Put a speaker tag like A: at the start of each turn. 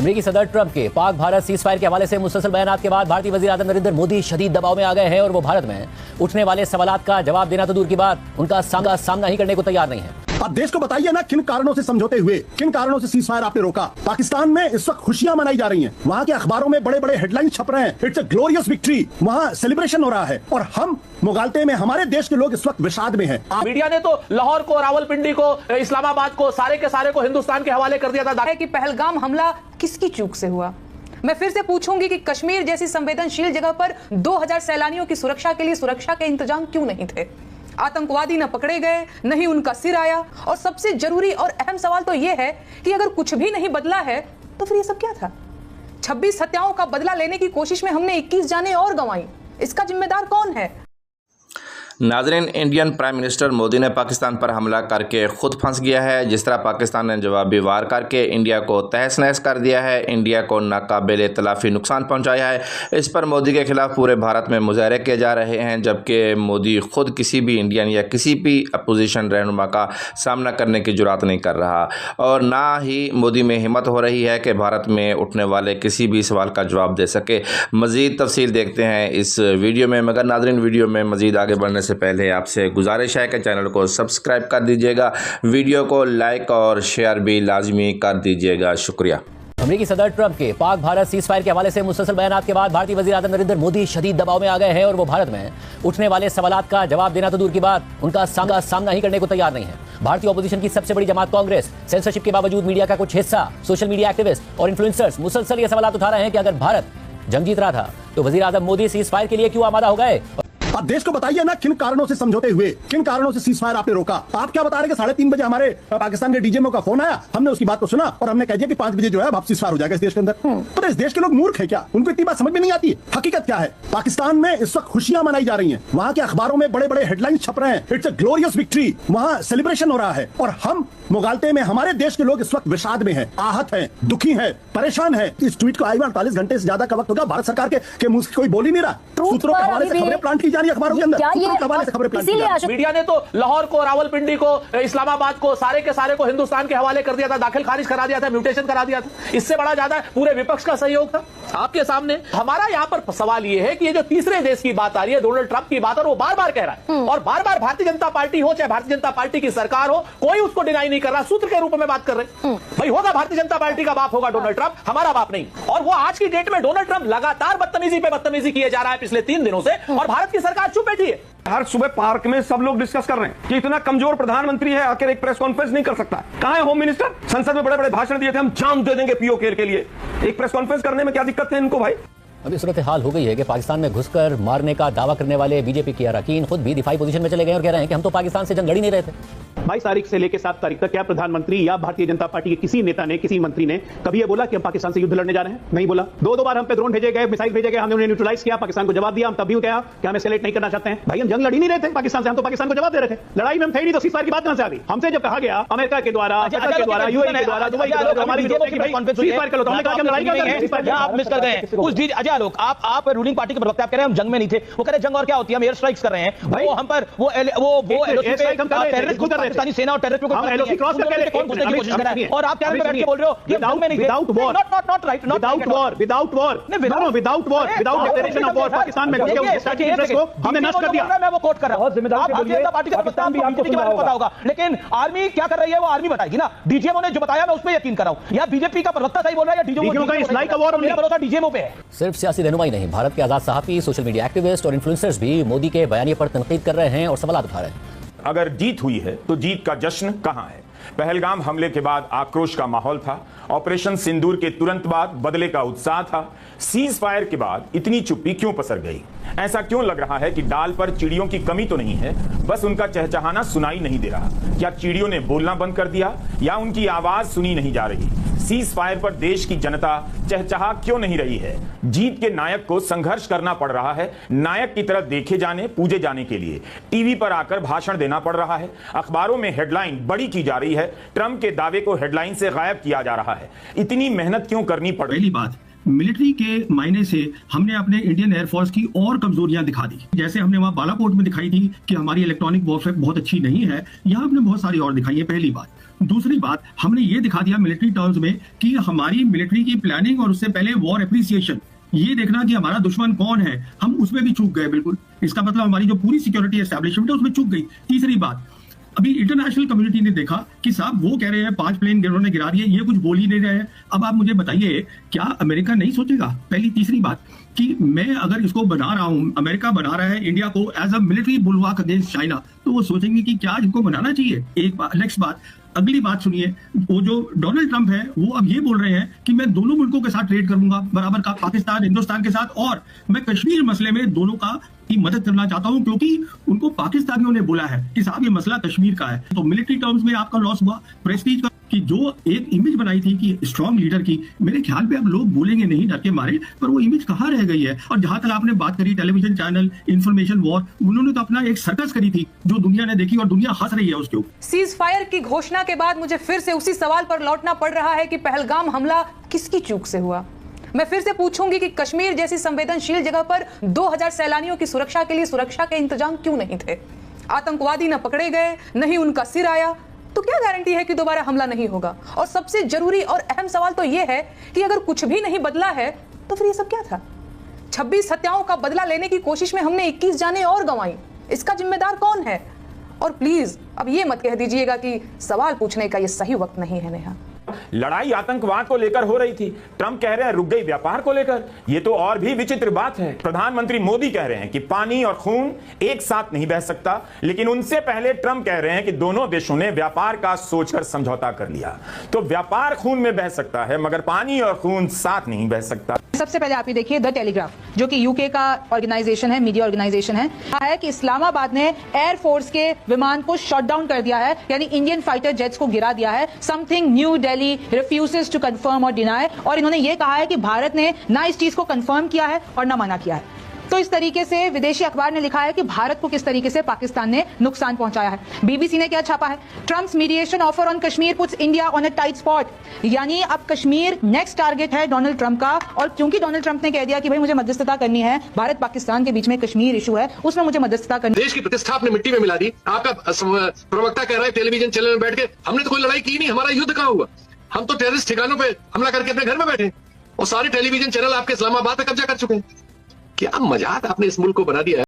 A: अमेरिकी सदर ट्रंप के पाक भारत सीज फायर के हवाले से मुसलसल बयानात के बाद भारतीय वजीर आजम नरेंद्र मोदी शदीद दबाव में आ गए हैं और वो भारत में उठने वाले सवालात का जवाब देना तो दूर की बात, उनका सामना ही करने को तैयार नहीं है।
B: अब देश को बताइए ना, किन कारणों से समझौते हुए, किन कारणों से सीज फायर आपने रोका। पाकिस्तान में इस वक्त खुशियां मनाई जा रही हैं, वहां के अखबारों में बड़े बड़े हेडलाइंस छप रहे हैं, इट्स अ ग्लोरियस विक्ट्री, वहां सेलिब्रेशन हो रहा है, और हम मुगालते में, हमारे देश के लोग इस वक्त विषाद में हैं।
C: मीडिया ने तो लाहौर को, रावलपिंडी को, इस्लामाबाद को, सारे के सारे को हिंदुस्तान के हवाले कर दिया था
D: कि पहलगाम हमला किसकी चूक से हुआ। मैं फिर से पूछूंगी कि कश्मीर जैसी संवेदनशील जगह पर 2000 सैलानियों की सुरक्षा के लिए सुरक्षा के इंतजाम क्यों नहीं थे। आतंकवादी न पकड़े गए, न ही उनका सिर आया, और सबसे जरूरी और अहम सवाल तो यह है कि अगर कुछ भी नहीं बदला है तो फिर ये सब क्या था। 26 हत्याओं का बदला लेने की कोशिश में हमने 21 जानें और गंवाई, इसका जिम्मेदार कौन है।
E: नाज़रीन, इंडियन प्राइम मिनिस्टर मोदी ने पाकिस्तान पर हमला करके खुद फंस गया है। जिस तरह पाकिस्तान ने जवाबी वार करके इंडिया को तहस नहस कर दिया है, इंडिया को नाकाबिले तलाफी नुकसान पहुंचाया है। इस पर मोदी के खिलाफ पूरे भारत में मुजाहरे किए जा रहे हैं, जबकि मोदी खुद किसी भी इंडियन या किसी भी अपोजिशन रहनुमा का सामना करने की जुरात नहीं कर रहा, और ना ही मोदी में हिम्मत हो रही है कि भारत में उठने वाले किसी भी सवाल का जवाब दे सके। मज़ीद तफसील देखते हैं इस वीडियो में, मगर नाज़रीन वीडियो में मज़ीद आगे बढ़ने से पहले आपसे गुजारिश है कि चैनल को सब्सक्राइब कर दीजिएगा, वीडियो को लाइक और शेयर भी लाजमी कर दीजिएगा। शुक्रिया।
A: अमेरिकी सदर ट्रंप के पाक भारत सीज फायर के हवाले से मुसलसल बयानात के बाद भारतीय वजीर आजम नरेंद्र मोदी शदीद दबाव में आ गए हैं और वो भारत में उठने वाले सवालात का जवाब देना तो दूर की बात, उनका सामना ही करने को तैयार नहीं है। भारतीय ऑपोजिशन की सबसे बड़ी जमात कांग्रेस, सेंसरशिप के बावजूद मीडिया का कुछ हिस्सा, सोशल मीडिया एक्टिविस्ट और इन्फ्लुएंसर्स मुसलसल ये सवाल उठा रहे हैं कि अगर भारत जंग जीत रहा था तो वजीर आजम मोदी सीज फायर के लिए क्यों आमादा हो गए।
B: अब देश को बताइए ना, किन कारणों से समझौते हुए, किन कारणों से सीज फायर आपने रोका। आप क्या बता रहे हैं कि 3:30 बजे हमारे पाकिस्तान के डीजीएमओ का फोन आया, हमने उसकी बात को सुना और हमने कह दिया कि 5 बजे जो है अब सीज फायर हो जाएगा इस देश के अंदर। तो इस देश के लोग मूर्ख है क्या? उनको इतनी बात समझ में नहीं आती। हकीकत क्या है? पाकिस्तान में इस वक्त खुशियां मनाई जा रही हैं, वहां के अखबारों में बड़े बड़े हेडलाइंस छप रहे हैं, इट्स अ ग्लोरियस विक्ट्री, वहां सेलिब्रेशन हो रहा है, और हम मुगालते में, हमारे देश के लोग इस वक्त विषाद में हैं, आहत हैं, दुखी हैं, परेशान हैं। इस ट्वीट को 48 घंटे से ज्यादा का वक्त होगा, भारत सरकार के मुंह से कोई बोल ही नहीं रहा। सूत्रों के हवाले से खबरें प्लांट की जा रही है अखबारों के अंदर, सूत्रों के हवाले से खबरें प्लांट की जा रही है।
C: मीडिया ने तो लाहौर को, रावलपिंडी को, इस्लामाबाद को, सारे के सारे को हिंदुस्तान के हवाले कर दिया था, दाखिल खारिज करा दिया था, म्यूटेशन करा दिया था। इससे बड़ा ज्यादा पूरे विपक्ष का सहयोग था आपके सामने। हमारा यहाँ पर सवाल यह है कि ये जो तीसरे देश की बात आ रही है, डोनाल्ड ट्रंप की बात, और वो बार बार कह रहा है, और बार बार भारतीय जनता पार्टी हो चाहे भारतीय जनता पार्टी की सरकार हो, कोई उसको डिनाई नहीं कर रहा, सूत्र के रूप में बात कर रहे। भाई होगा भारतीय जनता पार्टी का बाप होगा डोनाल्ड ट्रंप, हमारा बाप नहीं। और वो आज की डेट में डोनाल्ड ट्रंप लगातार बदतमीजी पे बदतमीजी किए जा रहा है पिछले 3 दिनों से, और भारत की सरकार चुप बैठी है।
F: हर सुबह पार्क में सब लोग डिस्कस कर रहे हैं कि इतना कमजोर प्रधानमंत्री है, आखिर एक प्रेस कॉन्फ्रेंस नहीं कर सकता। कहां है होम मिनिस्टर? संसद में बड़े बड़े भाषण दिए थे, हम जान दे देंगे पीओके के लिए। एक प्रेस कॉन्फ्रेंस करने में क्या दिक्कत है इनको भाई?
A: अभी सूरत हाल हो गई है कि पाकिस्तान में घुसकर मारने का दावा करने वाले बीजेपी के अरकान खुद भी दिफाई पोजीशन में चले गए और कह रहे हैं कि हम तो पाकिस्तान से जंग लड़ ही नहीं रहे थे।
G: 22 तारीख से लेकर 7 तारीख तक क्या प्रधानमंत्री या भारतीय जनता पार्टी के किसी नेता ने, किसी मंत्री ने कभी ये बोला कि हम पाकिस्तान से युद्ध लड़ने जा रहे हैं? नहीं बोला। 2 बार हम पे ड्रोन भेजे गए, मिसाइल भेजे गए, हमने उन्हें न्यूट्रलाइज किया, पाकिस्तान को जवाब दिया। हम तब भी कहा कि हम एस्केलेट नहीं करना चाहते हैं। भाई हम जंग लड़ ही नहीं रहे थे पाकिस्तान से, हम तो पाकिस्तान को जवाब दे रहे थे। लड़ाई में हम थे नहीं, तो सीज़फायर की बात कहां से आ गई? हमसे जब कहा गया अमेरिका के द्वारा, कतर के द्वारा, यूएई के द्वारा, दुबई के द्वारा, हमारी सीज़फायर कर लो, तो हमने कहा कि हम लड़ाई कर रहे हैं।
H: आप मिस कर गए उस डीज अजय आलोक, आप रूलिंग पार्टी के प्रवक्ता, आप कह रहे हैं हम जंग में नहीं थे। वो कह रहे जंग और क्या होती है, हम एयर स्ट्राइक्स कर रहे हैं। भाई वो हम पर वो टेररिस्ट, पाकिस्तानी सेना और टेररिस्ट को क्रॉस करके कौन पूछने की कोशिश कर रहा है? और आप क्या बैठ के बोल रहे हो कि जंग में नहीं थे?
G: Without war,
H: not right,
G: without war, without war, without war, without declaration of war, Pakistan में स्टैटिक इंटरेस्ट को हमने नष्ट कर दिया।
H: मैं वो कोट कर रहा हूं। आप भारतीय जनता पार्टी के प्रवक्ता, आपको बीजेपी के बारे में पता होगा, लेकिन आर्मी क्या कर रही है वो आर्मी बताएगी ना। डीजीएमओ ने जो बताया मैं उस पर यकीन कर रहा हूं। या बीजेपी का प्रवक्ता सही बोल रहा है या डीजीएमओ का इस्लाही का वॉर, मेरा भरोसा डीजीएमओ पे है।
A: सिर्फ सियासी रहनुमाई नहीं, भारत के आजाद सहाफी, सोशल मीडिया एक्टिविस्ट और इन्फ्लुएंसर्स भी मोदी के बयानिए पर तनकीद कर रहे हैं और सवाल उठा रहे हैं।
I: अगर जीत हुई है तो जीत का जश्न कहां है? पहलगाम हमले के बाद आक्रोश का माहौल था, ऑपरेशन सिंदूर के तुरंत बाद बदले का उत्साह था। सीज फायर के बाद इतनी चुप्पी क्यों पसर गई? ऐसा क्यों लग रहा है कि डाल पर चिड़ियों की कमी तो नहीं है, बस उनका चहचहाना सुनाई नहीं दे रहा? क्या चिड़ियों ने बोलना बंद कर दिया या उनकी आवाज सुनी नहीं जा रही? सीज फायर पर देश की जनता चहचहा क्यों नहीं रही है? जीत के नायक को संघर्ष करना पड़ रहा है, नायक की तरफ देखे जाने, पूजे जाने के लिए टीवी पर आकर भाषण देना पड़ रहा है, अखबारों में हेडलाइन बड़ी की जा रही है, ट्रंप के दावे को हेडलाइन से गायब किया जा रहा है। इतनी मेहनत क्यों करनी पड़ रही?
J: पहली बात, मिलिट्री के मायने से हमने अपने इंडियन एयरफोर्स की और कमजोरियां दिखा दी। जैसे हमने वहां बालाकोट में दिखाई थी कि हमारी इलेक्ट्रॉनिक वॉरफेयर बहुत अच्छी नहीं है, यहाँ हमने बहुत सारी और दिखाई है। पहली बात। दूसरी बात, हमने ये दिखा दिया मिलिट्री टर्म्स में कि हमारी मिलिट्री की प्लानिंग और उससे पहले वॉर एप्रिसिएशन, ये देखना कि हमारा दुश्मन कौन है, हम उसमें भी चूक गए बिल्कुल। इसका मतलब हमारी जो पूरी सिक्योरिटी एस्टैब्लिशमेंट है उसमें चूक गई। तीसरी बात, अभी इंटरनेशनल कम्युनिटी ने देखा कि साहब वो कह रहे हैं 5 प्लेन उन्होंने गिरा दिए, ये कुछ बोल ही नहीं रहे हैं। अब आप मुझे बताइए, क्या अमेरिका नहीं सोचेगा? पहली। तीसरी बात कि मैं अगर इसको बना रहा हूं, अमेरिका बना रहा है इंडिया को as a military bulwark against China, तो वो सोचेंगे कि क्या इनको बनाना चाहिए। एक बात। नेक्स्ट बात, अगली बात सुनिए, वो जो डोनाल्ड ट्रंप है वो अब ये बोल रहे हैं कि मैं दोनों मुल्कों के साथ ट्रेड करूंगा बराबर का, पाकिस्तान हिंदुस्तान के साथ, और मैं कश्मीर मसले में दोनों की मदद करना चाहता हूं, क्योंकि उनको पाकिस्तानियों ने बोला है कि साहब ये मसला कश्मीर का है। तो मिलिट्री टर्म्स में आपका लॉस हुआ, प्रेस्टीज का, कि जो एक इमेज बनाई थी कि स्ट्रांग लीडर की, मेरे ख्याल पे अब लोग बोलेंगे नहीं डर के मारे, पर वो इमेज कहाँ रह गई है। और जहां तक आपने बात करी टेलीविजन चैनल, इंफॉर्मेशन वॉर, उन्होंने तो अपना एक सर्कस करी थी जो दुनिया ने देखी और दुनिया हंस रही है उसके ऊपर।
D: सीज फायर की घोषणा के बाद मुझे फिर से उसी सवाल पर लौटना पड़ रहा है कि पहलगाम हमला किसकी चूक से हुआ। मैं फिर से पूछूंगी कि कश्मीर जैसी संवेदनशील जगह पर 2000 सैलानियों की सुरक्षा के लिए सुरक्षा के इंतजाम क्यों नहीं थे? आतंकवादी न पकड़े गए, न ही उनका सिर आया, तो क्या गारंटी है कि दोबारा हमला नहीं होगा? और सबसे जरूरी और अहम सवाल तो यह है कि अगर कुछ भी नहीं बदला है तो फिर ये सब क्या था? 26 हत्याओं का बदला लेने की कोशिश में हमने 21 जानें और गंवाई। इसका जिम्मेदार कौन है? और प्लीज अब ये मत कह दीजिएगा कि सवाल पूछने का ये सही वक्त नहीं है। नेहा,
I: लड़ाई आतंकवाद को लेकर हो रही थी, ट्रंप कह रहे हैं रुक गई व्यापार को लेकर। ये तो और भी विचित्र बात है। प्रधानमंत्री मोदी कह रहे हैं कि पानी और खून एक साथ नहीं बह सकता, लेकिन उनसे पहले ट्रंप कह रहे हैं कि दोनों देशों ने व्यापार का सोचकर समझौता कर लिया। तो व्यापार खून में बह सकता है, मगर पानी और खून साथ नहीं बह सकता।
D: सबसे पहले आप ये देखिए, द टेलीग्राफ जो कि यूके का ऑर्गेनाइजेशन है, मीडिया ऑर्गेनाइजेशन है कि इस्लामाबाद ने एयरफोर्स के विमान को शॉट डाउन कर दिया है, यानी इंडियन फाइटर जेट्स को गिरा दिया है। Something New Delhi refuses to confirm और डिनाई, और इन्होंने ये कहा है कि भारत ने ना इस चीज को कंफर्म किया है और ना मना किया है। तो इस तरीके से विदेशी अखबार ने लिखा है कि भारत को किस तरीके से पाकिस्तान ने नुकसान पहुंचाया है। बीबीसी ने क्या छापा है? Trump's mediation offer on Kashmir puts India on a tight spot, यानी अब कश्मीर नेक्स्ट टारगेट है डोनाल्ड ट्रंप का। और क्योंकि डोनाल्ड ट्रंप ने कह दिया कि भाई मुझे मध्यस्थता करनी है, भारत पाकिस्तान के बीच में कश्मीर इशू है, उसमें मुझे मध्यस्थता करनी।
K: देश की प्रतिष्ठा आपने मिट्टी में मिला दी। आपका प्रवक्ता कह रहा है टेलीविजन चैनल में बैठ के, हमने तो कोई लड़ाई की नहीं, हमारा युद्ध कहां हुआ? हम तो टेररिस्ट ठिकानों पे हमला करके अपने घर में बैठे, और सारे टेलीविजन चैनल आपके इस्लामाबाद पे कब्जा कर चुके हैं। क्या मजाक आपने इस मुल्क को बना दिया है।